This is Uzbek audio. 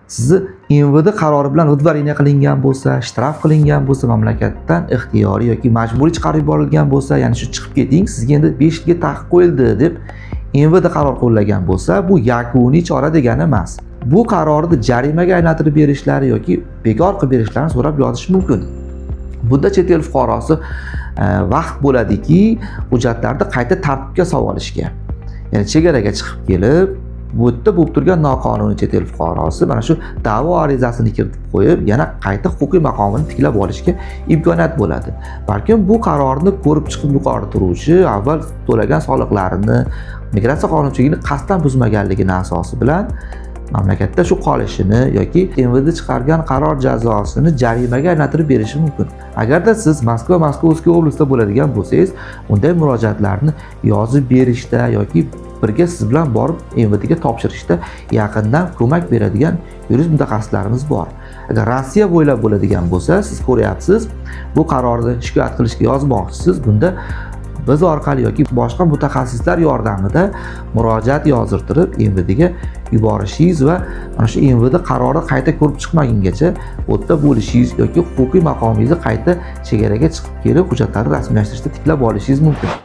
sizni MVD qarori bilan udvareniya qilingan bo'lsa, shtraf qilingan bo'lsa, mamlakatdan ixtiyoriy yoki majburiy chiqarib yuborilgan bo'lsa, ya'ni shu chiqib keting, sizga endi 5 yilga taqiq qo'yildi deb MVD qaror qo'llagan bo'lsa, bu yakuniy chora degani emas. Bu qarorni jarimaga aylantirib berishlari yoki bekor qilib berishlarini so'rab yozish mumkin. Bunda chet el fuqarosi vaqt bo'ladiki, hujjatlarni qayta tartibga solib olishga. Ya'ni chegaraga chiqib kelib, bu yerda bo'lib turgan noqonuniy chet el fuqarosi mana shu da'vo arizasini kiritib qo'yib, yana qayta huquqiy maqomini tiklab olishga imkoniyat bo'ladi. Balkim bu qarorni ko'rib chiqib yuqori turuvchi avval to'lagan soliqlarini, migratsiya qonunchiligini qasddan buzmaganligini asosi bilan mamlakatda shu qolishini yoki MVD chiqargan qaror jazosini jarimaga aylantirib berishi mumkin. Agarda siz Moskovskiy oblastida bo'ladigan bo'lsangiz, unday murojaatlarni yozib berishda yoki birga siz bilan borib MVDga topshirishda yaqindan ko'mak beradigan yurist mutaxassislarimiz bor. Agar Rossiya bo'ylab bo'ladigan bo'lsa, siz ko'ryapsiz, bu qarorni shikoyat qilishga yozmoqchisiz. Bunda biz orqali yoki boshqa mutaxassislar yordamida murojaat yozdirtirib MVDga yuborishingiz va mana shu MVD qarori qayta ko'rib chiqmagungacha o'tda bo'lishingiz yoki huquqiy maqomingizni qayta chegaraga chiqib kelib hujjatlarni rasmiylashtirishda tiklab olishingiz mumkin.